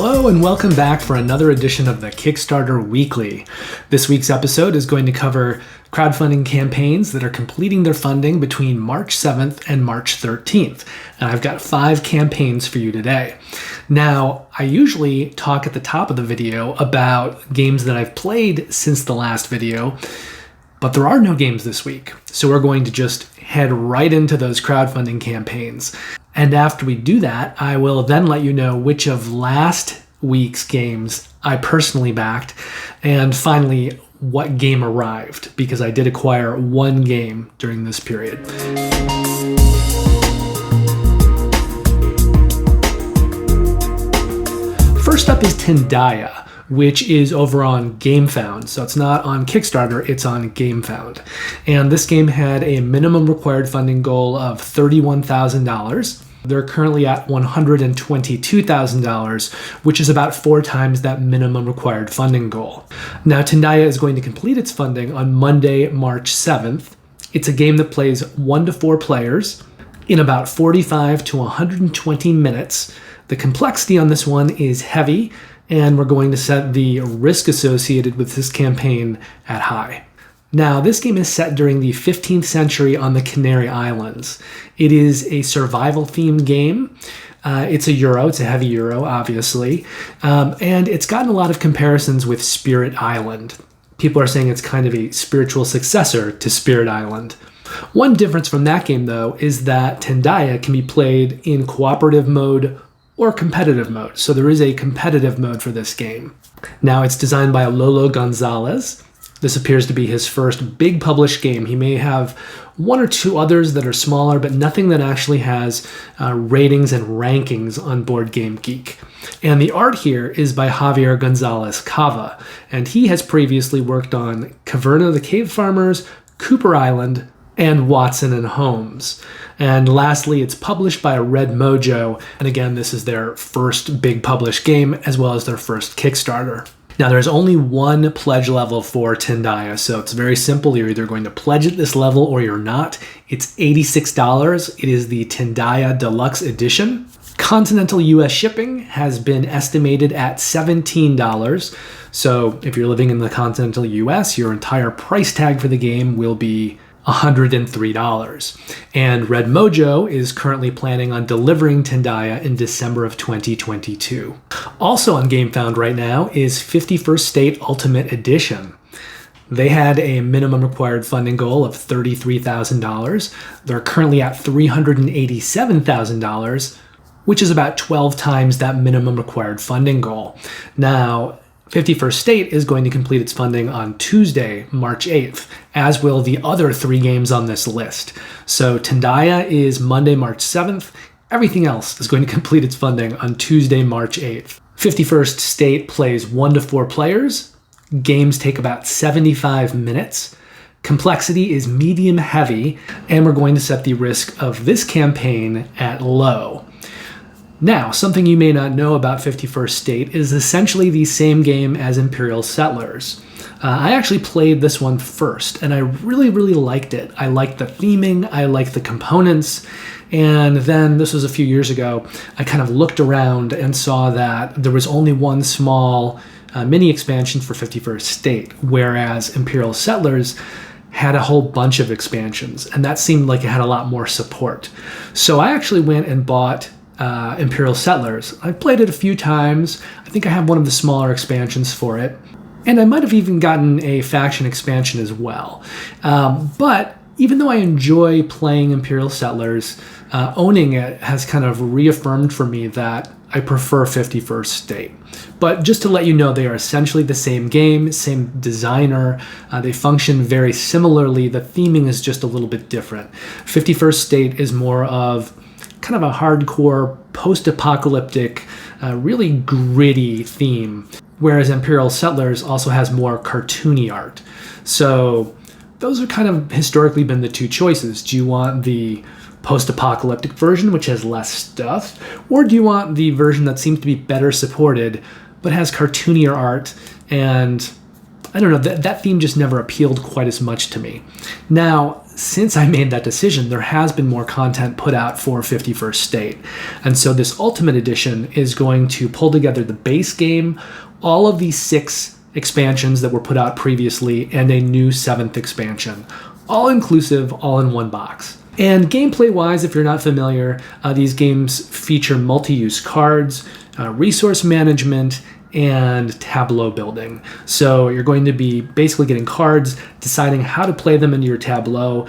Hello and welcome back for another edition of the Kickstarter Weekly. This week's episode is going to cover crowdfunding campaigns that are completing their funding between March 7th and March 13th. And I've got 5 campaigns for you today. Now, I usually talk at the top of the video about games that I've played since the last video, but there are no games this week. So we're going to just head right into those crowdfunding campaigns. And after we do that, I will then let you know which of last week's games I personally backed, and finally, what game arrived, because I did acquire one game during this period. First up is Tindaya, which is over on Gamefound. So it's not on Kickstarter, it's on Gamefound. And this game had a minimum required funding goal of $31,000. They're currently at $122,000, which is about 4 times that minimum required funding goal. Now, Tindaya is going to complete its funding on Monday, March 7th. It's a game that plays 1 to 4 players in about 45 to 120 minutes. The complexity on this one is heavy, and we're going to set the risk associated with this campaign at high. Now, this game is set during the 15th century on the Canary Islands. It is a survival-themed game. It's a heavy Euro, obviously, and it's gotten a lot of comparisons with Spirit Island. People are saying it's kind of a spiritual successor to Spirit Island. One difference from that game, though, is that Tindaya can be played in cooperative mode or competitive mode. So there is a competitive mode for this game. Now, it's designed by Lolo Gonzalez. This appears to be his first big published game. He may have 1 or 2 others that are smaller, but nothing that actually has ratings and rankings on Board Game Geek. And the art here is by Javier Gonzalez Cava, and he has previously worked on Caverna the Cave Farmers, Cooper Island, and Watson and Holmes. And lastly, it's published by Red Mojo, and again, this is their first big published game, as well as their first Kickstarter. Now, there's only one pledge level for Tindaya, so it's very simple. You're either going to pledge at this level or you're not. It's $86. It is the Tindaya Deluxe Edition. Continental US shipping has been estimated at $17. So if you're living in the continental US, your entire price tag for the game will be $103. And Red Mojo is currently planning on delivering Tindaya in December of 2022. Also on Gamefound right now is 51st State Ultimate Edition. They had a minimum required funding goal of $33,000. They're currently at $387,000, which is about 12 times that minimum required funding goal. Now, 51st State is going to complete its funding on Tuesday, March 8th, as will the other 3 games on this list. So Tindaya is Monday, March 7th. Everything else is going to complete its funding on Tuesday, March 8th. 51st State plays 1 to 4 players. Games take about 75 minutes. Complexity is medium heavy, and we're going to set the risk of this campaign at low. Now, something you may not know about 51st State is essentially the same game as Imperial Settlers. I actually played this one first, and I really, really liked it. I liked the theming, I liked the components, and then, this was a few years ago, I kind of looked around and saw that there was only one small mini expansion for 51st State, whereas Imperial Settlers had a whole bunch of expansions, and that seemed like it had a lot more support. So I actually went and bought Imperial Settlers. I've played it a few times. I think I have one of the smaller expansions for it. And I might have even gotten a faction expansion as well. But even though I enjoy playing Imperial Settlers, owning it has kind of reaffirmed for me that I prefer 51st State. But just to let you know, they are essentially the same game, same designer. They function very similarly. The theming is just a little bit different. 51st State is more of kind of a hardcore, post-apocalyptic, really gritty theme, whereas Imperial Settlers also has more cartoony art. So those are kind of historically been the 2 choices. Do you want the post-apocalyptic version, which has less stuff, or do you want the version that seems to be better supported, but has cartoonier art and I don't know, that theme just never appealed quite as much to me. Now, since I made that decision, there has been more content put out for 51st State. And so this Ultimate Edition is going to pull together the base game, all of these 6 expansions that were put out previously, and a new 7th expansion. All inclusive, all in one box. And gameplay-wise, if you're not familiar, these games feature multi-use cards, resource management, and tableau building. So you're going to be basically getting cards, deciding how to play them into your tableau.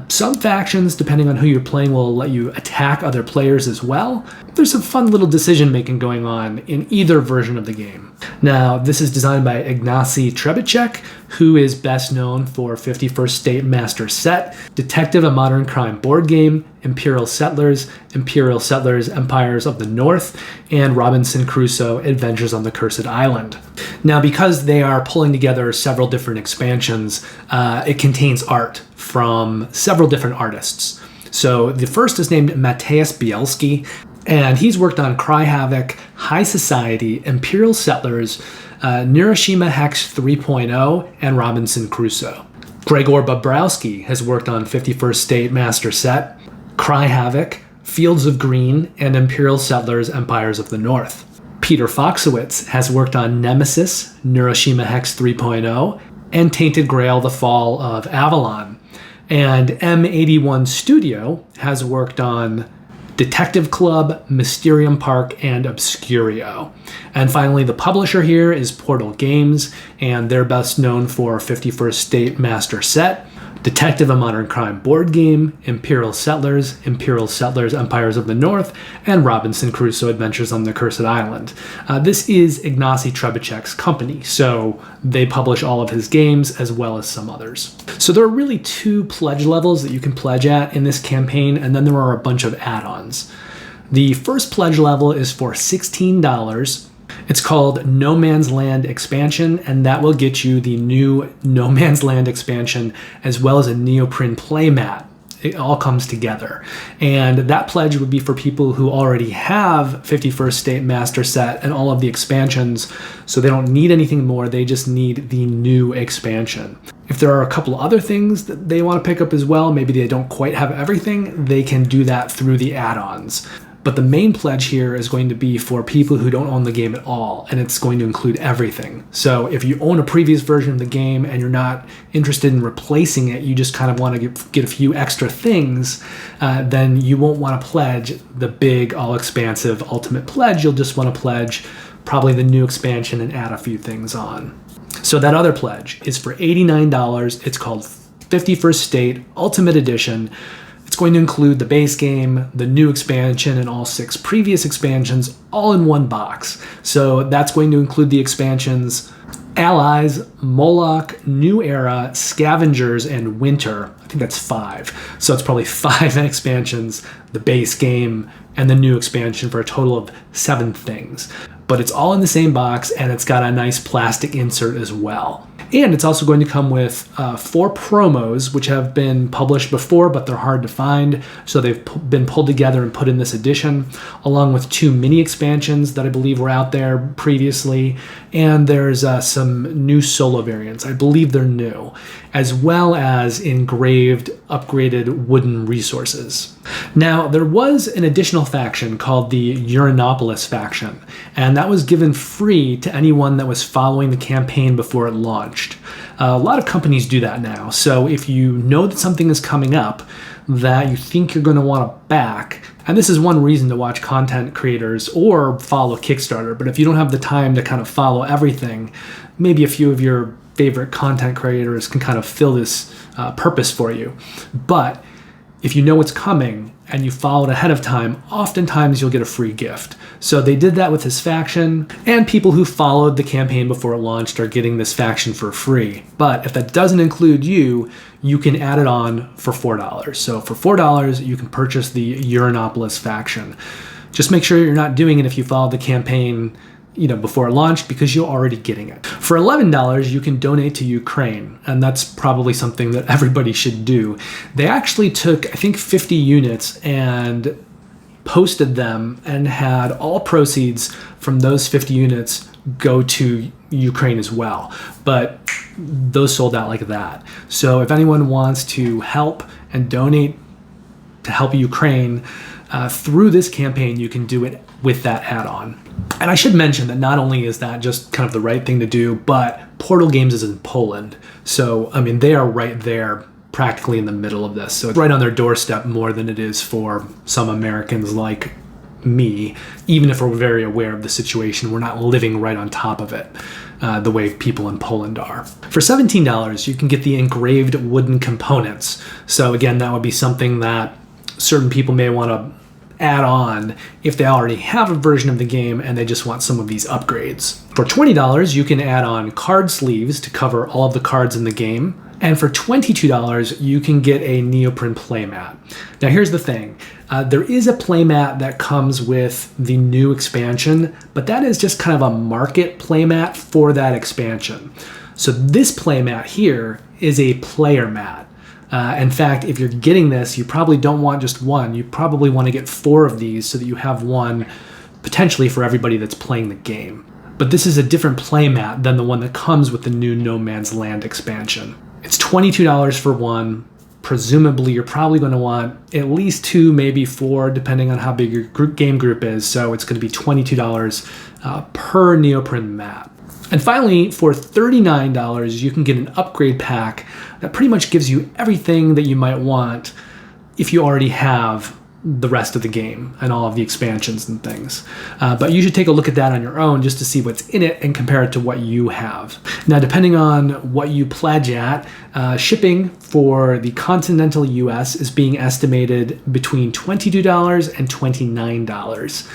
Some factions, depending on who you're playing, will let you attack other players as well. There's some fun little decision making going on in either version of the game. Now, this is designed by Ignacy Trzewiczek, who is best known for 51st State Master Set, Detective: A Modern Crime board game, Imperial Settlers, Empires of the North, and Robinson Crusoe: Adventures on the Cursed Island. Now, because they are pulling together several different expansions, it contains art from several different artists. So the first is named Mateusz Bielski, and he's worked on Cry Havoc, High Society, Imperial Settlers, Neuroshima Hex 3.0, and Robinson Crusoe. Gregor Bobrowski has worked on 51st State Master Set, Cry Havoc, Fields of Green, and Imperial Settlers: Empires of the North. Peter Foxowitz has worked on Nemesis, Neuroshima Hex 3.0, and Tainted Grail: The Fall of Avalon. And M81 Studio has worked on Detective Club, Mysterium Park, and Obscurio. And finally, the publisher here is Portal Games, and they're best known for 51st State Master Set, Detective: A Modern Crime board game, Imperial Settlers, Empires of the North, and Robinson Crusoe: Adventures on the Cursed Island. This is Ignacy Trzewiczek's company, so they publish all of his games as well as some others. So there are really 2 pledge levels that you can pledge at in this campaign, and then there are a bunch of add-ons. The first pledge level is for $16. It's called No Man's Land Expansion, and that will get you the new No Man's Land expansion as well as a neoprene playmat. It all comes together. And that pledge would be for people who already have 51st State Master Set and all of the expansions, so they don't need anything more, they just need the new expansion. If there are a couple other things that they want to pick up as well, maybe they don't quite have everything, they can do that through the add-ons. But the main pledge here is going to be for people who don't own the game at all, and it's going to include everything. So if you own a previous version of the game and you're not interested in replacing it, you just kind of want to get a few extra things, then you won't want to pledge the big, all-expansive Ultimate Pledge. You'll just want to pledge probably the new expansion and add a few things on. So that other pledge is for $89. It's called 51st State Ultimate Edition. It's going to include the base game, the new expansion, and all 6 previous expansions all in one box. So that's going to include the expansions Allies, Moloch, New Era, Scavengers, and Winter. I think that's 5. So it's probably 5 expansions, the base game, and the new expansion for a total of 7 things. But it's all in the same box, and it's got a nice plastic insert as well. And it's also going to come with 4 promos, which have been published before, but they're hard to find. So they've been pulled together and put in this edition, along with 2 mini expansions that I believe were out there previously. And there's some new solo variants. I believe they're new, as well as engraved, upgraded wooden resources. Now, there was an additional faction called the Uranopolis faction, and that was given free to anyone that was following the campaign before it launched. A lot of companies do that now, so if you know that something is coming up that you think you're going to want to back, and this is one reason to watch content creators or follow Kickstarter, but if you don't have the time to kind of follow everything, maybe a few of your favorite content creators can kind of fill this purpose for you. But if you know what's coming and you follow it ahead of time, oftentimes you'll get a free gift. So they did that with this faction, and people who followed the campaign before it launched are getting this faction for free. But if that doesn't include you, you can add it on for $4. So for $4, you can purchase the Uranopolis faction. Just make sure you're not doing it if you followed the campaign before it launched, because you're already getting it. For $11, you can donate to Ukraine, and that's probably something that everybody should do. They actually took, I think, 50 units and posted them and had all proceeds from those 50 units go to Ukraine as well. But those sold out like that. So if anyone wants to help and donate to help Ukraine through this campaign, you can do it with that add-on. And I should mention that not only is that just kind of the right thing to do, but Portal Games is in Poland. So, I mean, they are right there practically in the middle of this. So it's right on their doorstep more than it is for some Americans like me. Even if we're very aware of the situation, we're not living right on top of it the way people in Poland are. For $17, you can get the engraved wooden components. So again, that would be something that certain people may want to add on if they already have a version of the game and they just want some of these upgrades. For $20, you can add on card sleeves to cover all of the cards in the game. And for $22, you can get a neoprene playmat. Now here's the thing. There is a playmat that comes with the new expansion, but that is just kind of a market playmat for that expansion. So this playmat here is a player mat. In fact, if you're getting this, you probably don't want just one. You probably want to get 4 of these so that you have one potentially for everybody that's playing the game. But this is a different playmat than the one that comes with the new No Man's Land expansion. It's $22 for one. Presumably, you're probably going to want at least 2, maybe 4, depending on how big your game group is. So it's going to be $22 per neoprene mat. And finally, for $39, you can get an upgrade pack that pretty much gives you everything that you might want if you already have the rest of the game and all of the expansions and things. But you should take a look at that on your own just to see what's in it and compare it to what you have. Now, depending on what you pledge at, shipping for the continental US is being estimated between $22 and $29.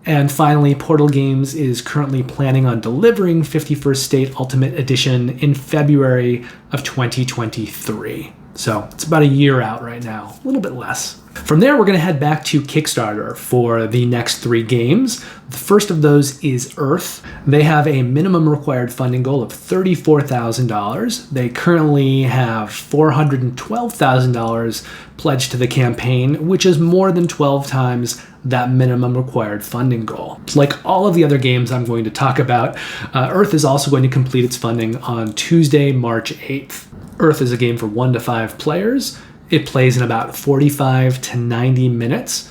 And finally, Portal Games is currently planning on delivering 51st State Ultimate Edition in February of 2023. So it's about a year out right now, a little bit less. From there, we're going to head back to Kickstarter for the next 3 games. The first of those is Earth. They have a minimum required funding goal of $34,000. They currently have $412,000 pledged to the campaign, which is more than 12 times that minimum required funding goal. Like all of the other games I'm going to talk about, Earth is also going to complete its funding on Tuesday, March 8th. Earth is a game for 1 to 5 players. It plays in about 45 to 90 minutes.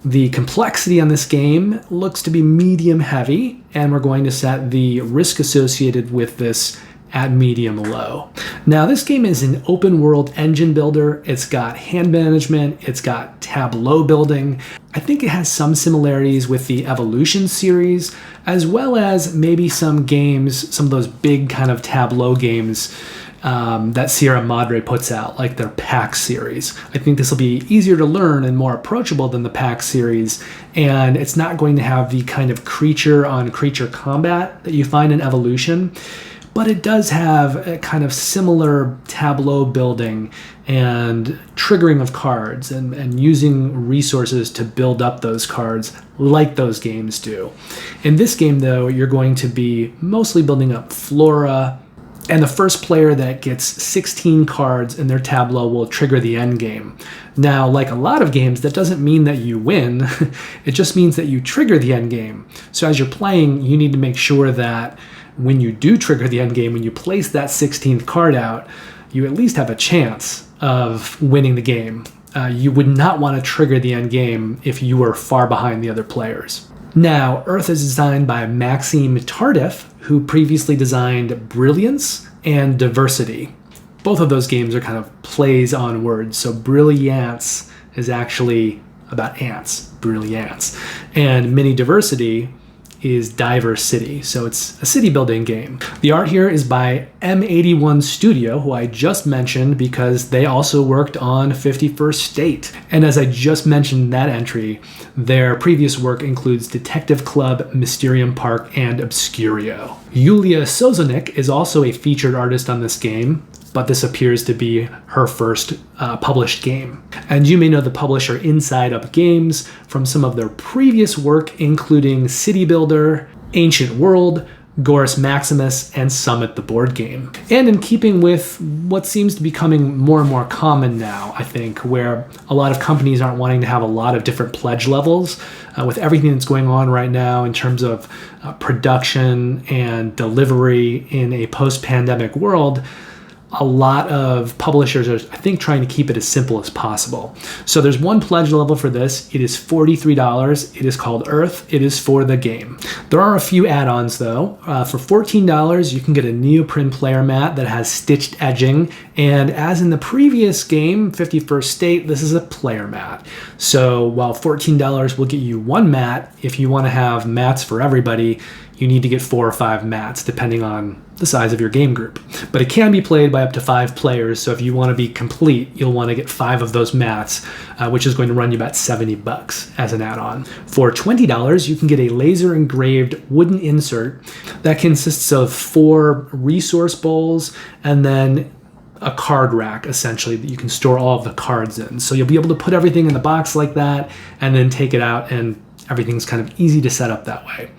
The complexity on this game looks to be medium heavy, and we're going to set the risk associated with this at medium low. Now, this game is an open world engine builder. It's got hand management. It's got tableau building. I think it has some similarities with the Evolution series, as well as maybe some games, some of those big kind of tableau games that Sierra Madre puts out, like their PAX series. I think this will be easier to learn and more approachable than the PAX series, and it's not going to have the kind of creature-on-creature combat that you find in Evolution, but it does have a kind of similar tableau building and triggering of cards and using resources to build up those cards like those games do. In this game, though, you're going to be mostly building up flora, and the first player that gets 16 cards in their tableau will trigger the end game. Now, like a lot of games, that doesn't mean that you win. It just means that you trigger the end game. So as you're playing, you need to make sure that when you do trigger the end game, when you place that 16th card out, you at least have a chance of winning the game. You would not want to trigger the end game if you were far behind the other players. Now, Earth is designed by Maxime Tardif, who previously designed Brilliance and Diversity. Both of those games are kind of plays on words. So Brilliance is actually about ants, brilliance. And Mini Diversity is Diverse City. So it's a city building game. The art here is by M81 Studio, who I just mentioned because they also worked on 51st State. And as I just mentioned that entry, their previous work includes Detective Club, Mysterium Park, and Obscurio. Yulia Sozonik is also a featured artist on this game, but this appears to be her first published game. And you may know the publisher Inside Up Games from some of their previous work, including City Builder, Ancient World, Gorus Maximus, and Summit the board game. And in keeping with what seems to be becoming more and more common now, I think, where a lot of companies aren't wanting to have a lot of different pledge levels, with everything that's going on right now in terms of production and delivery in a post-pandemic world, a lot of publishers are, I think, trying to keep it as simple as possible. So there's one pledge level for this. It is $43. It is called Earth. It is for the game. There are a few add-ons though. For $14, you can get a neoprene player mat that has stitched edging. And as in the previous game, 51st State, this is a player mat. So while $14 will get you one mat, if you want to have mats for everybody, you need to get 4 or 5 mats, depending on the size of your game group. But it can be played by up to 5 players, so if you want to be complete, you'll want to get 5 of those mats, which is going to run you about $70 as an add-on. For $20, you can get a laser engraved wooden insert that consists of 4 resource bowls and then a card rack, essentially, that you can store all of the cards in. So you'll be able to put everything in the box like that and then take it out, and everything's kind of easy to set up that way.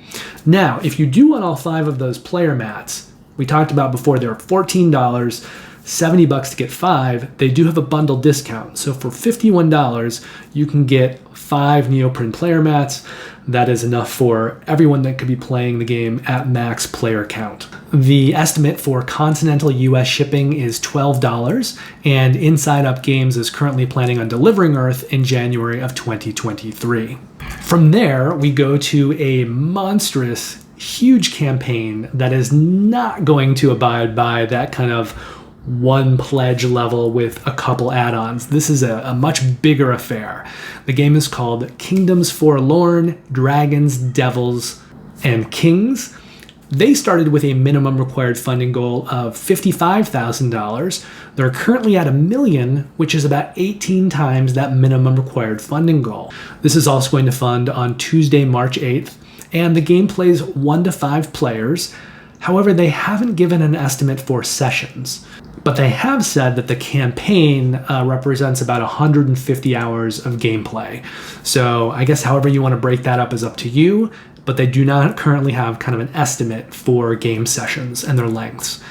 Now, if you do want all 5 of those player mats, we talked about before, they're $14, $70 to get 5. They do have a bundle discount. So for $51, you can get 5 neoprene player mats. That is enough for everyone that could be playing the game at max player count. The estimate for continental US shipping is $12, and Inside Up Games is currently planning on delivering Earth in January of 2023. From there, we go to a monstrous, huge campaign that is not going to abide by that kind of one pledge level with a couple add-ons. This is a much bigger affair. The game is called Kingdoms Forlorn, Dragons, Devils, and Kings. They started with a minimum required funding goal of $55,000. They're currently at $1 million, which is about 18 times that minimum required funding goal. This is also going to fund on Tuesday, March 8th, and the game plays 1 to 5 players. However, they haven't given an estimate for sessions, but they have said that the campaign represents about 150 hours of gameplay. So I guess however you want to break that up is up to you, but they do not currently have kind of an estimate for game sessions and their lengths.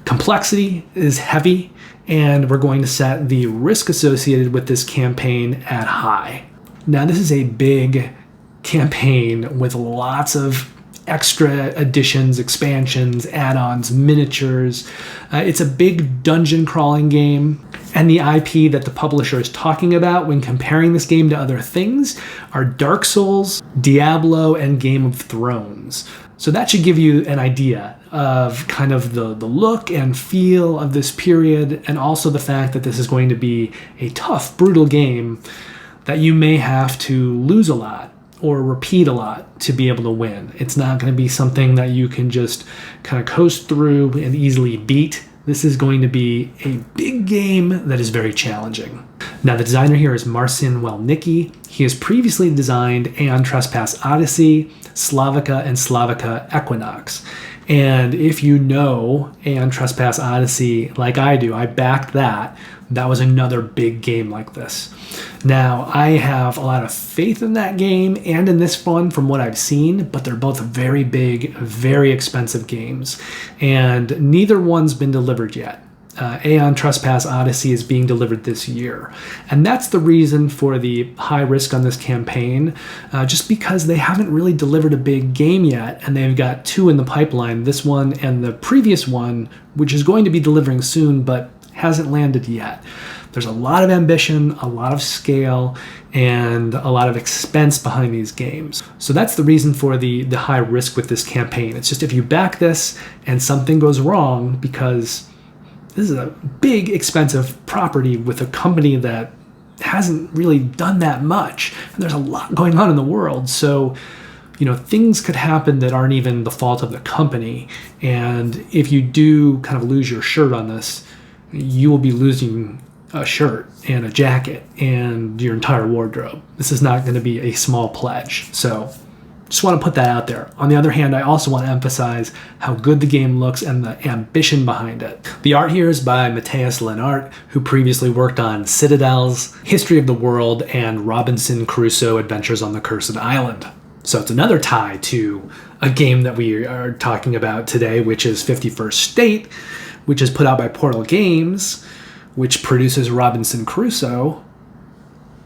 Complexity is heavy, and we're going to set the risk associated with this campaign at high. Now, this is a big campaign with lots of extra additions, expansions, add-ons, miniatures. It's a big dungeon crawling game, and the IP that the publisher is talking about when comparing this game to other things are Dark Souls, Diablo, and Game of Thrones. So that should give you an idea of kind of the look and feel of this period, and also the fact that this is going to be a tough, brutal game that you may have to lose a lot or repeat a lot to be able to win. It's not going to be something that you can just kind of coast through and easily beat. This is going to be a big game that is very challenging. Now, the designer here is Marcin Welnicki. He has previously designed Aeon Trespass Odyssey, Slavica, and Slavica Equinox. And if you know Aeon Trespass Odyssey like I do, I backed that. That was another big game like this. Now, I have a lot of faith in that game and in this one from what I've seen, but they're both very big, very expensive games, and neither one's been delivered yet. Aeon Trespass Odyssey is being delivered this year, and that's the reason for the high risk on this campaign, just because they haven't really delivered a big game yet, and they've got 2 in the pipeline, this one and the previous one, which is going to be delivering soon, but hasn't landed yet. There's a lot of ambition, a lot of scale, and a lot of expense behind these games. So that's the reason for the high risk with this campaign. It's just if you back this and something goes wrong, because this is a big, expensive property with a company that hasn't really done that much, and there's a lot going on in the world. So, you know, things could happen that aren't even the fault of the company. And if you do kind of lose your shirt on this, you will be losing a shirt and a jacket and your entire wardrobe. This is not going to be a small pledge. So just want to put that out there. On the other hand, I also want to emphasize how good the game looks and the ambition behind it. The art here is by Matthias Lennart, who previously worked on Citadels, History of the World, and Robinson Crusoe Adventures on the Cursed Island. So it's another tie to a game that we are talking about today, which is 51st State, which is put out by Portal Games, which produces Robinson Crusoe,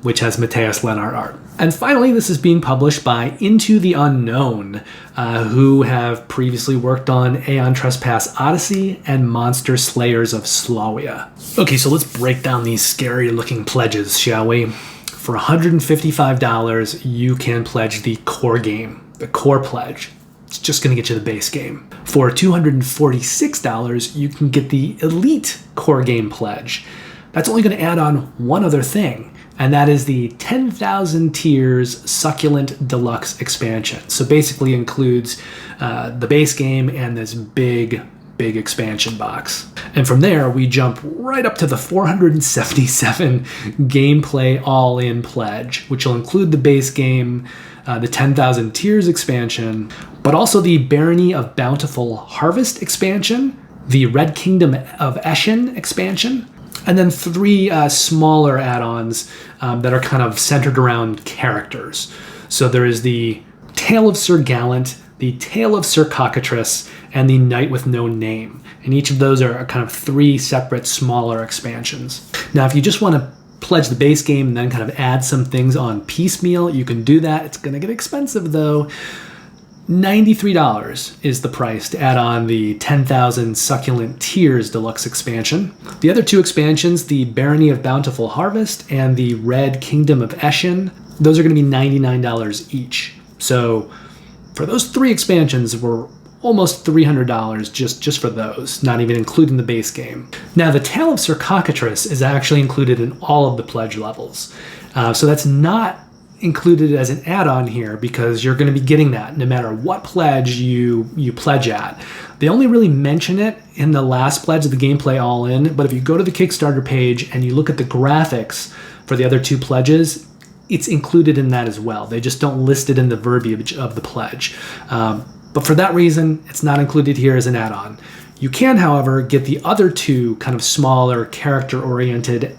which has Mateus Lennart art. And finally, this is being published by Into the Unknown, who have previously worked on Aeon Trespass Odyssey and Monster Slayers of Slawia. Okay, so let's break down these scary-looking pledges, shall we? For $155, you can pledge the core game, the core pledge. It's just going to get you the base game. For $246, you can get the Elite core game pledge. That's only going to add on one other thing, and that is the 10,000 Tiers Succulent Deluxe expansion. So basically includes the base game and this big expansion box. And from there, we jump right up to the 477 gameplay all-in pledge, which will include the base game, the 10,000 Tiers expansion, but also the Barony of Bountiful Harvest expansion, the Red Kingdom of Eshin expansion, and then 3 smaller add-ons that are kind of centered around characters. So there is the Tale of Sir Gallant, the Tale of Sir Cockatrice, and the Knight with No Name. And each of those are kind of 3 separate smaller expansions. Now, if you just want to pledge the base game and then kind of add some things on piecemeal, you can do that. It's going to get expensive though. $93 is the price to add on the 10,000 Succulent Tiers Deluxe expansion. The other 2 expansions, the Barony of Bountiful Harvest and the Red Kingdom of Eshin, those are going to be $99 each. So for those 3 expansions, we're almost $300 just for those, not even including the base game. Now, the Tale of Sir Cockatrice is actually included in all of the pledge levels. So that's not included as an add-on here because you're going to be getting that no matter what pledge you pledge at. They only really mention it in the last pledge of the gameplay all-in, but if you go to the Kickstarter page and you look at the graphics for the other 2 pledges, it's included in that as well. They just don't list it in the verbiage of the pledge. But for that reason, it's not included here as an add-on. You can, however, get the other 2 kind of smaller character-oriented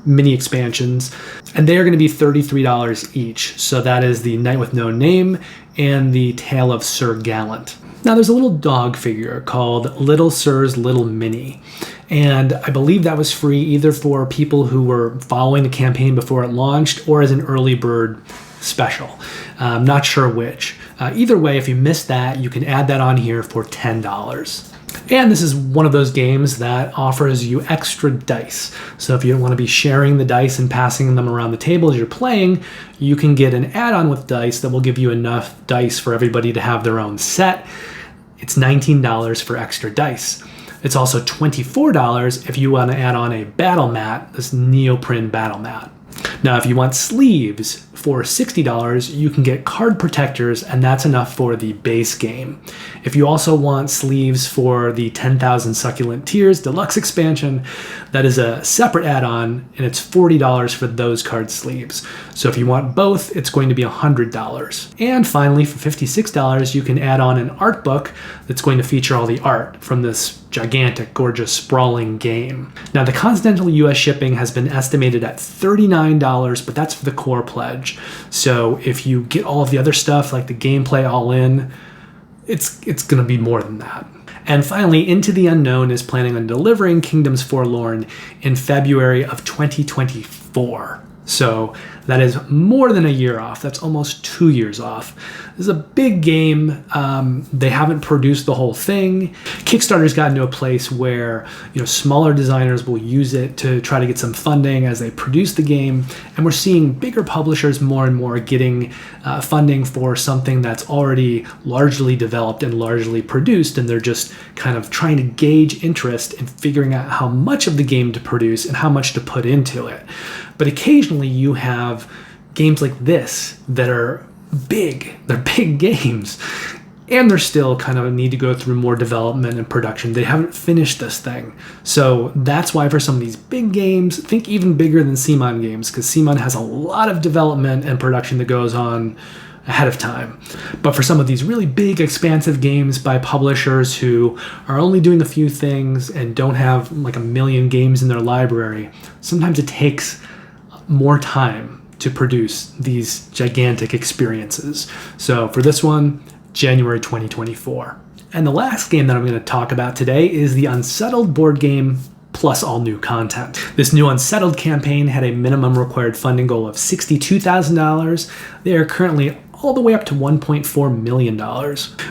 mini expansions, and they are going to be $33 each. So that is the Knight with No Name and the Tale of Sir Gallant. Now there's a little dog figure called Little Sir's Little Mini, and I believe that was free either for people who were following the campaign before it launched or as an early bird special. I'm not sure which. Either way, if you missed that, you can add that on here for $10. And this is one of those games that offers you extra dice. So if you don't want to be sharing the dice and passing them around the table as you're playing, you can get an add-on with dice that will give you enough dice for everybody to have their own set. It's $19 for extra dice. It's also $24 if you want to add on a battle mat, this neoprene battle mat. Now, if you want sleeves for $60, you can get card protectors, and that's enough for the base game. If you also want sleeves for the 10,000 Succulent Tiers Deluxe expansion, that is a separate add-on, and it's $40 for those card sleeves. So if you want both, it's going to be $100. And finally, for $56, you can add on an art book that's going to feature all the art from this gigantic, gorgeous, sprawling game. Now, the continental US shipping has been estimated at $39, but that's for the core pledge. So if you get all of the other stuff, like the gameplay all in, it's going to be more than that. And finally, Into the Unknown is planning on delivering Kingdoms Forlorn in February of 2024. So that is more than a year off. That's almost 2 years off. This is a big game. They haven't produced the whole thing. Kickstarter's gotten to a place where smaller designers will use it to try to get some funding as they produce the game. And we're seeing bigger publishers more and more getting funding for something that's already largely developed and largely produced. And they're just kind of trying to gauge interest in figuring out how much of the game to produce and how much to put into it. But occasionally you have games like this that are big. They're big games. And they're still kind of need to go through more development and production. They haven't finished this thing. So that's why for some of these big games, think even bigger than CMON games, because CMON has a lot of development and production that goes on ahead of time. But for some of these really big, expansive games by publishers who are only doing a few things and don't have like a million games in their library, sometimes it takes more time to produce these gigantic experiences. So for this one, January 2024. And the last game that I'm going to talk about today is the Unsettled board game plus all new content. This new Unsettled campaign had a minimum required funding goal of $62,000. They are currently all the way up to $1.4 million,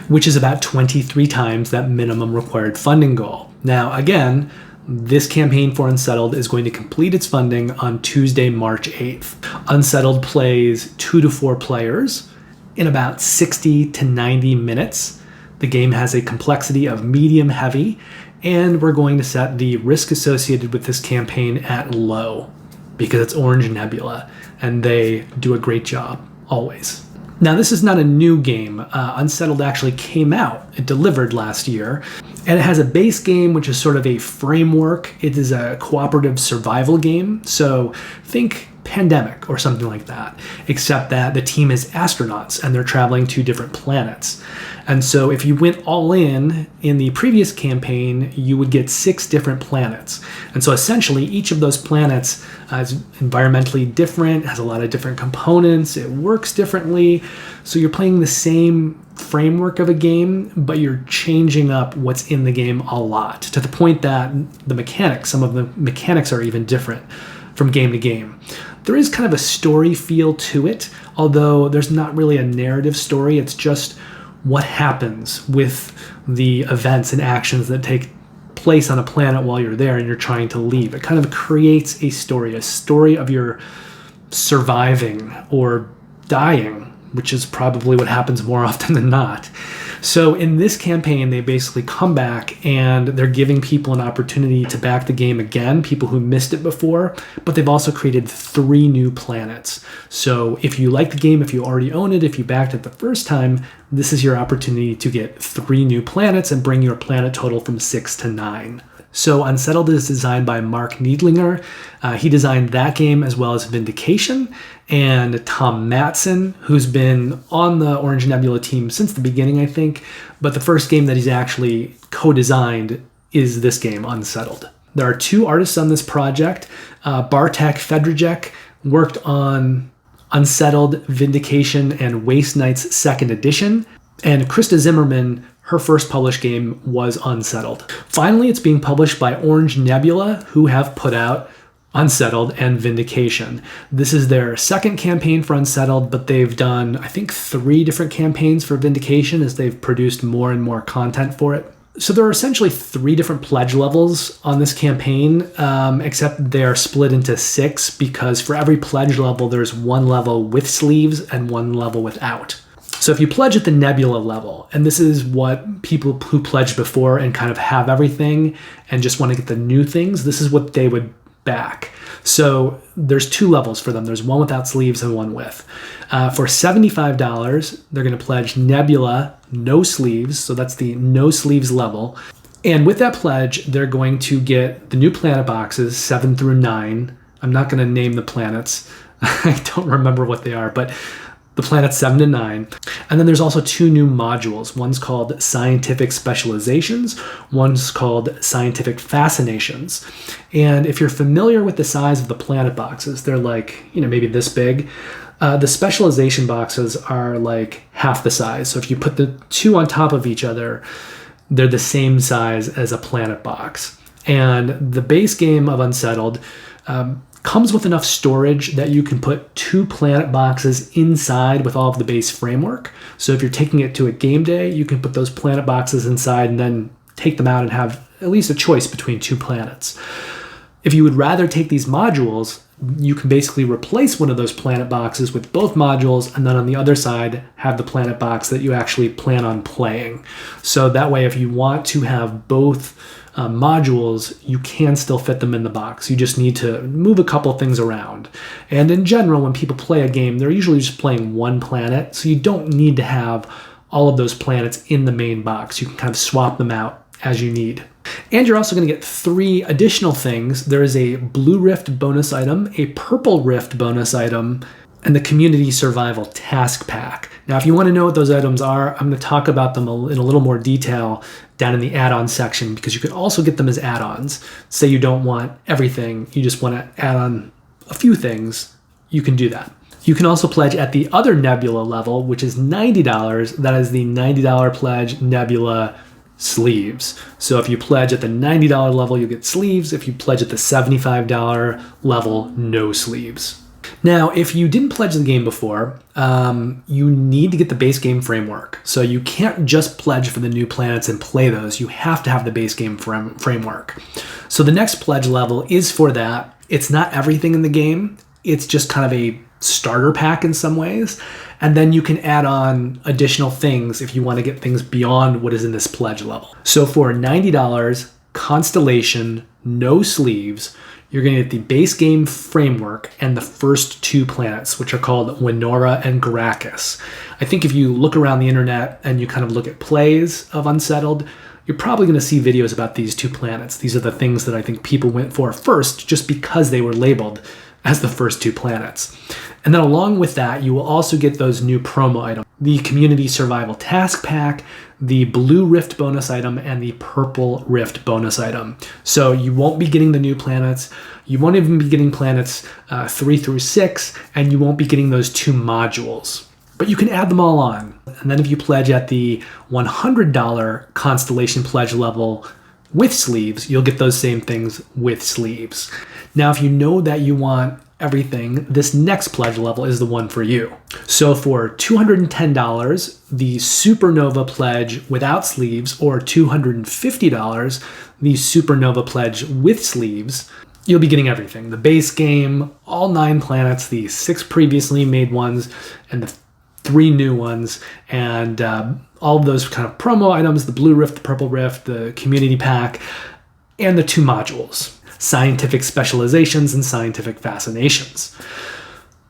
which is about 23 times that minimum required funding goal. Now, again, this campaign for Unsettled is going to complete its funding on Tuesday, March 8th. Unsettled plays 2 to 4 players in about 60 to 90 minutes. The game has a complexity of medium heavy, and we're going to set the risk associated with this campaign at low because it's Orange Nebula, and they do a great job, always. Now, this is not a new game. Unsettled actually came out. It delivered last year, and it has a base game, which is sort of a framework. It is a cooperative survival game, so think Pandemic or something like that, except that the team is astronauts and they're traveling to different planets. And so if you went all in the previous campaign, you would get 6 different planets. And so essentially each of those planets is environmentally different, has a lot of different components, it works differently. So you're playing the same framework of a game, but you're changing up what's in the game a lot, to the point that some of the mechanics are even different from game to game. There is kind of a story feel to it, although there's not really a narrative story. It's just what happens with the events and actions that take place on a planet while you're there and you're trying to leave. It kind of creates a story of your surviving or dying, which is probably what happens more often than not. So in this campaign, they basically come back and they're giving people an opportunity to back the game again, people who missed it before, but they've also created 3 new planets. So if you like the game, if you already own it, if you backed it the first time, this is your opportunity to get 3 new planets and bring your planet total from 6 to 9. So Unsettled is designed by Mark Needlinger. He designed that game as well as Vindication, and Tom Matson, who's been on the Orange Nebula team since the beginning, I think. But the first game that he's actually co-designed is this game, Unsettled. There are 2 artists on this project. Bartek Fedrzejek worked on Unsettled, Vindication, and Waste Knights 2nd Edition. And Krista Zimmerman, her first published game was Unsettled. Finally, it's being published by Orange Nebula, who have put out Unsettled and Vindication. This is their second campaign for Unsettled, but they've done, I think, 3 different campaigns for Vindication as they've produced more and more content for it. So there are essentially 3 different pledge levels on this campaign, except they're split into 6 because for every pledge level, there's 1 level with sleeves and 1 level without. So if you pledge at the Nebula level, and this is what people who pledged before and kind of have everything and just want to get the new things, this is what they would back. So there's 2 levels for them. There's 1 without sleeves and 1 with. For $75, they're going to pledge Nebula, no sleeves. So that's the no sleeves level. And with that pledge, they're going to get the new planet boxes, 7 through 9. I'm not going to name the planets. I don't remember what they are, but the planets 7 to 9. And then there's also 2 new modules. One's called Scientific Specializations. One's called Scientific Fascinations. And if you're familiar with the size of the planet boxes, they're like, maybe this big. The specialization boxes are like half the size. So if you put the 2 on top of each other, they're the same size as a planet box. And the base game of Unsettled comes with enough storage that you can put 2 planet boxes inside with all of the base framework. So if you're taking it to a game day, you can put those planet boxes inside and then take them out and have at least a choice between 2 planets. If you would rather take these modules, you can basically replace one of those planet boxes with both modules, and then on the other side have the planet box that you actually plan on playing. So that way, if you want to have both modules, you can still fit them in the box. You just need to move a couple things around. And in general, when people play a game, they're usually just playing 1 planet, so you don't need to have all of those planets in the main box. You can kind of swap them out as you need. And you're also going to get 3 additional things. There is a blue rift bonus item, a purple rift bonus item, and the community survival task pack. Now, if you want to know what those items are, I'm going to talk about them in a little more detail down in the add-on section, because you can also get them as add-ons. Say you don't want everything, you just want to add on a few things, you can do that. You can also pledge at the other Nebula level, which is $90. That is the $90 pledge Nebula sleeves. So if you pledge at the $90 level, you'll get sleeves. If you pledge at the $75 level, no sleeves. Now, if you didn't pledge the game before, you need to get the base game framework. So you can't just pledge for the new planets and play those. You have to have the base game framework. So the next pledge level is for that. It's not everything in the game. It's just kind of a starter pack in some ways. And then you can add on additional things if you want to get things beyond what is in this pledge level. So for $90, Constellation, no sleeves, you're going to get the base game framework and the first 2 planets, which are called Winora and Gracchus. I think if you look around the internet and you kind of look at plays of Unsettled, you're probably going to see videos about these 2 planets. These are the things that I think people went for first just because they were labeled as the first 2 planets. And then along with that, you will also get those new promo items. The Community Survival Task Pack, the Blue Rift bonus item, and the Purple Rift bonus item. So you won't be getting the new planets. You won't even be getting planets 3 through 6, and you won't be getting those 2 modules. But you can add them all on. And then if you pledge at the $100 Constellation pledge level with sleeves, you'll get those same things with sleeves. Now, if you know that you want everything, this next pledge level is the one for you. So for $210, the Supernova pledge without sleeves, or $250, the Supernova pledge with sleeves, you'll be getting everything. The base game, all 9 planets, the 6 previously made ones, and the 3 new ones, and all of those kind of promo items, the Blue Rift, the Purple Rift, the Community Pack, and the 2 modules. Scientific Specializations and Scientific Fascinations.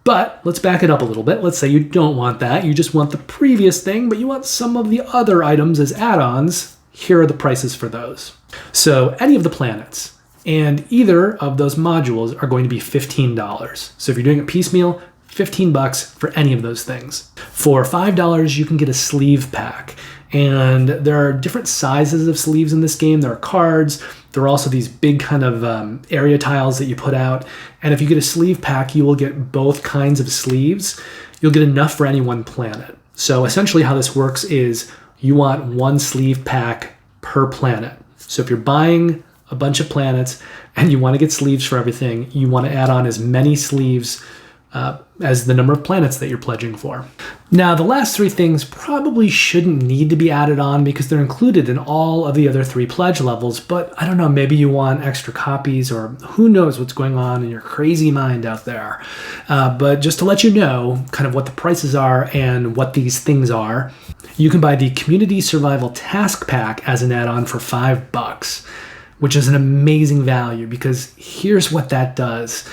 But let's back it up a little bit. Let's say you don't want that. You just want the previous thing, but you want some of the other items as add-ons. Here are the prices for those. So any of the planets and either of those modules are going to be $15. So if you're doing it piecemeal, $15 for any of those things. For $5, you can get a sleeve pack. And there are different sizes of sleeves in this game. There are cards. There are also these big kind of area tiles that you put out. And if you get a sleeve pack, you will get both kinds of sleeves. You'll get enough for any one planet. So essentially how this works is you want 1 sleeve pack per planet. So if you're buying a bunch of planets and you want to get sleeves for everything, you want to add on as many sleeves as the number of planets that you're pledging for. Now, the last 3 things probably shouldn't need to be added on because they're included in all of the other 3 pledge levels, but I don't know, maybe you want extra copies, or who knows what's going on in your crazy mind out there. But just to let you know kind of what the prices are and what these things are, you can buy the Community Survival Task Pack as an add-on for $5, which is an amazing value because here's what that does.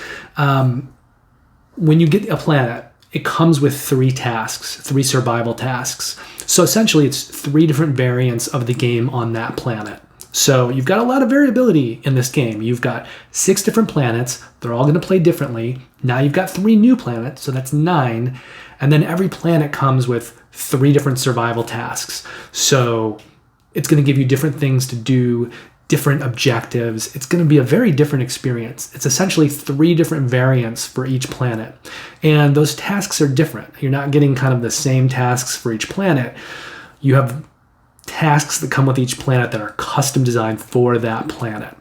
When you get a planet, it comes with 3 tasks, 3 survival tasks. So essentially it's 3 different variants of the game on that planet. So you've got a lot of variability in this game. You've got 6 different planets. They're all going to play differently. Now you've got 3 new planets, so that's 9. And then every planet comes with 3 different survival tasks. So it's going to give you different things to do, different objectives. It's going to be a very different experience. It's essentially 3 different variants for each planet. And those tasks are different. You're not getting kind of the same tasks for each planet. You have tasks that come with each planet that are custom designed for that planet.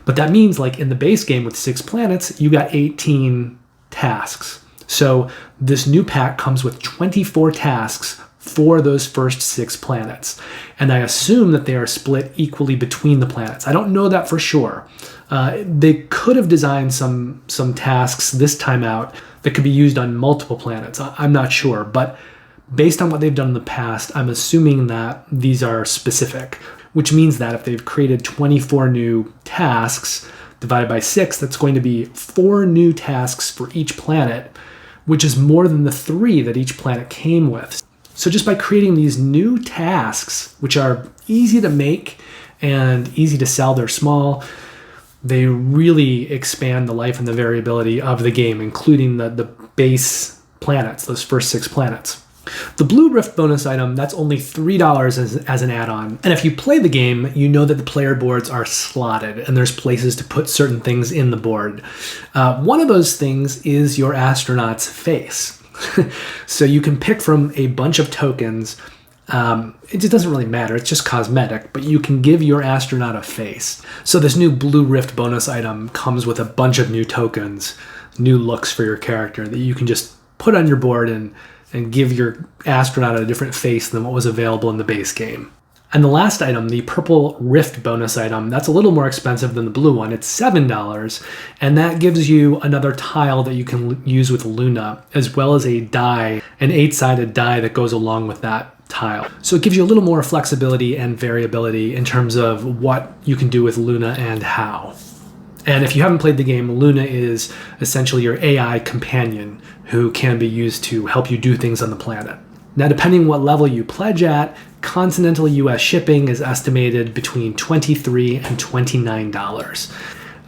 But that means, like in the base game with 6 planets, you got 18 tasks. So this new pack comes with 24 tasks for those first 6 planets. And I assume that they are split equally between the planets. I don't know that for sure. They could have designed some tasks this time out that could be used on multiple planets. I'm not sure, but based on what they've done in the past, I'm assuming that these are specific, which means that if they've created 24 new tasks divided by 6, that's going to be 4 new tasks for each planet, which is more than the 3 that each planet came with. So just by creating these new tasks, which are easy to make and easy to sell, they're small, they really expand the life and the variability of the game, including the base planets, those first 6 planets. The Blue Rift bonus item, that's only $3 as an add-on. And if you play the game, you know that the player boards are slotted and there's places to put certain things in the board. One of those things is your astronaut's face. So you can pick from a bunch of tokens. It just doesn't really matter, it's just cosmetic, but you can give your astronaut a face. So this new Blue Rift bonus item comes with a bunch of new tokens, new looks for your character that you can just put on your board and give your astronaut a different face than what was available in the base game. And the last item, the Purple Rift bonus item, that's a little more expensive than the blue one. It's $7, and that gives you another tile that you can use with Luna, as well as a die, an 8-sided die that goes along with that tile. So it gives you a little more flexibility and variability in terms of what you can do with Luna and how. And if you haven't played the game, Luna is essentially your AI companion who can be used to help you do things on the planet. Now, depending what level you pledge at, continental US shipping is estimated between $23 and $29.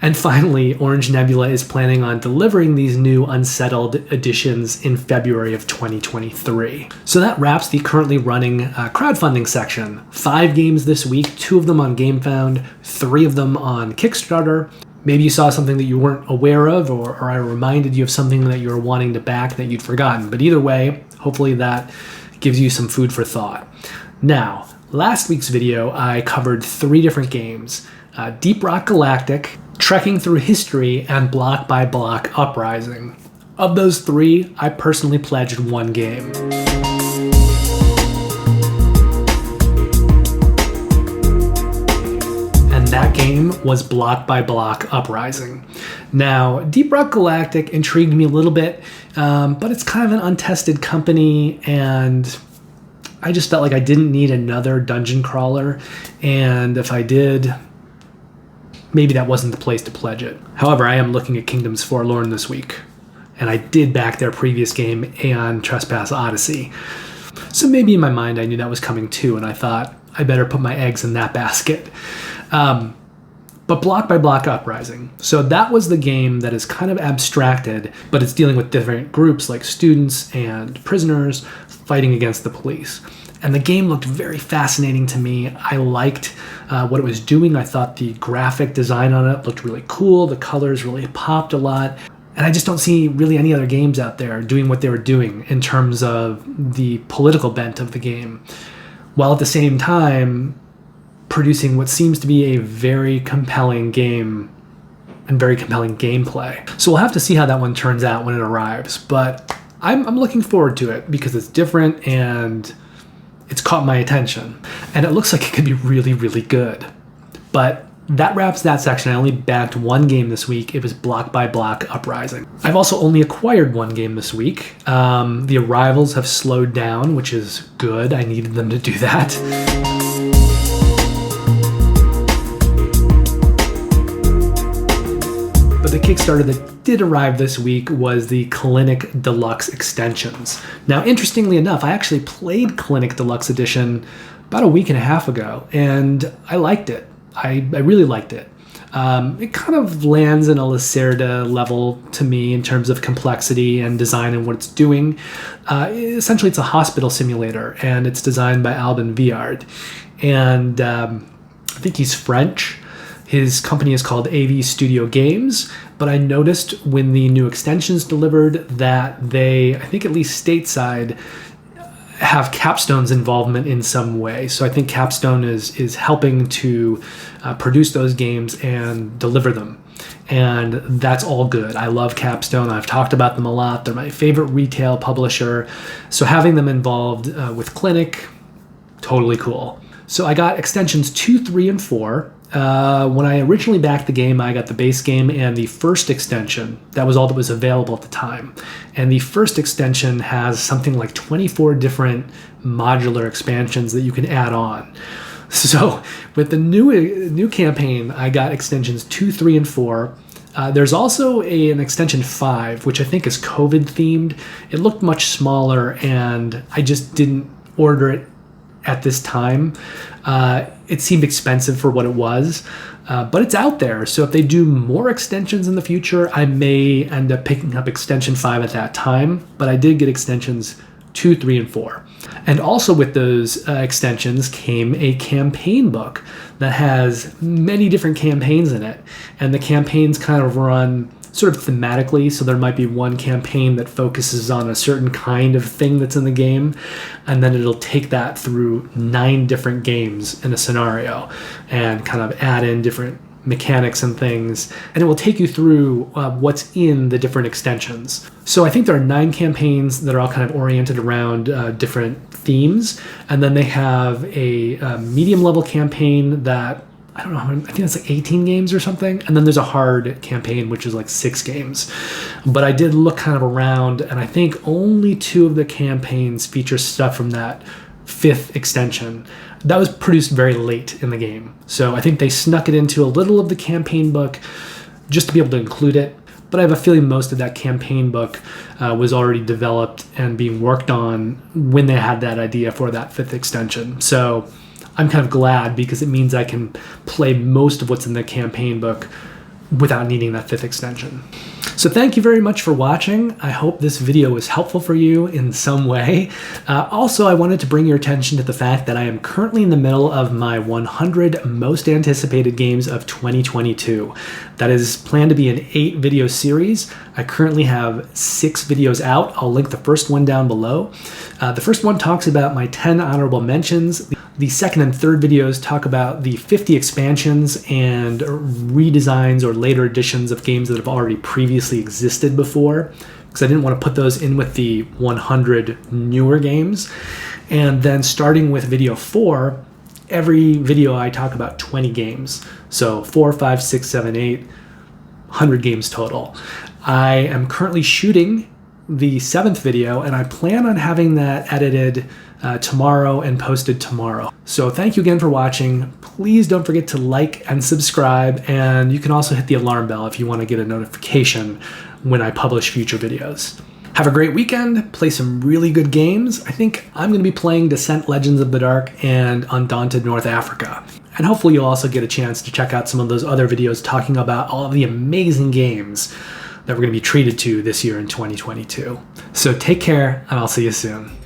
And finally, Orange Nebula is planning on delivering these new Unsettled editions in February of 2023. So that wraps the currently running crowdfunding section. 5 games this week, 2 of them on Gamefound, 3 of them on Kickstarter. Maybe you saw something that you weren't aware of, or I reminded you of something that you were wanting to back that you'd forgotten. But either way, hopefully that gives you some food for thought. Now, last week's video, I covered 3 different games. Deep Rock Galactic, Trekking Through History, and Block by Block Uprising. Of those 3, I personally pledged 1 game. And that game was Block by Block Uprising. Now, Deep Rock Galactic intrigued me a little bit, but it's kind of an untested company, and I just felt like I didn't need another dungeon crawler, and if I did, maybe that wasn't the place to pledge it. However, I am looking at Kingdoms Forlorn this week, and I did back their previous game, Aeon Trespass Odyssey. So maybe in my mind I knew that was coming too, and I thought I better put my eggs in that basket. But Block by Block Uprising. So that was the game that is kind of abstracted, but it's dealing with different groups like students and prisoners fighting against the police. And the game looked very fascinating to me. I liked what it was doing. I thought the graphic design on it looked really cool. The colors really popped a lot. And I just don't see really any other games out there doing what they were doing in terms of the political bent of the game, while at the same time producing what seems to be a very compelling game and very compelling gameplay. So we'll have to see how that one turns out when it arrives. But I'm looking forward to it because it's different and it's caught my attention. And it looks like it could be really, really good. But that wraps that section. I only backed 1 game this week. It was Block by Block Uprising. I've also only acquired 1 game this week. The arrivals have slowed down, which is good. I needed them to do that. But the Kickstarter that did arrive this week was the Clinic Deluxe extensions. Now, interestingly enough, I actually played Clinic Deluxe Edition about a week and a half ago, and I liked it. I really liked it. It kind of lands in a Lacerda level to me in terms of complexity and design and what it's doing. Essentially, it's a hospital simulator, and it's designed by Albin Viard. And I think he's French. His company is called AV Studio Games, but I noticed when the new extensions delivered that they, I think at least stateside, have Capstone's involvement in some way. So I think Capstone is helping to produce those games and deliver them. And that's all good. I love Capstone. I've talked about them a lot. They're my favorite retail publisher. So having them involved with Clinic, totally cool. So I got extensions 2, 3, and 4. When I originally backed the game, I got the base game and the first extension. That was all that was available at the time. And the first extension has something like 24 different modular expansions that you can add on. So with the new campaign, I got extensions 2, 3, and 4. There's also an extension 5, which I think is COVID themed. It looked much smaller, and I just didn't order it at this time. It seemed expensive for what it was, but it's out there. So if they do more extensions in the future, I may end up picking up extension 5 at that time. But I did get extensions 2, 3, and 4. And also with those extensions came a campaign book that has many different campaigns in it. And the campaigns kind of run sort of thematically, so there might be one campaign that focuses on a certain kind of thing that's in the game, and then it'll take that through 9 different games in a scenario and kind of add in different mechanics and things, and it will take you through what's in the different extensions. So I think there are 9 campaigns that are all kind of oriented around different themes, and then they have a medium level campaign that I don't know, I think it's like 18 games or something. And then there's a hard campaign, which is like 6 games. But I did look kind of around, and I think only 2 of the campaigns feature stuff from that 5th extension. That was produced very late in the game. So I think they snuck it into a little of the campaign book just to be able to include it. But I have a feeling most of that campaign book was already developed and being worked on when they had that idea for that 5th extension. So I'm kind of glad, because it means I can play most of what's in the campaign book without needing that 5th extension. So thank you very much for watching. I hope this video was helpful for you in some way. Also, I wanted to bring your attention to the fact that I am currently in the middle of my 100 most anticipated games of 2022. That is planned to be an 8 video series. I currently have 6 videos out. I'll link the first one down below. The first one talks about my 10 honorable mentions. The second and third videos talk about the 50 expansions and redesigns or later editions of games that have already previously existed before, because I didn't want to put those in with the 100 newer games. And then starting with video 4, every video I talk about 20 games. So 4, 5, 6, 7, 8, 100 games total. I am currently shooting the 7th video, and I plan on having that edited tomorrow and posted tomorrow. So thank you again for watching. Please don't forget to like and subscribe, and you can also hit the alarm bell if you want to get a notification when I publish future videos. Have a great weekend, play some really good games. I think I'm going to be playing Descent Legends of the Dark and Undaunted North Africa. And hopefully you'll also get a chance to check out some of those other videos talking about all of the amazing games that we're going to be treated to this year in 2022. So take care, and I'll see you soon.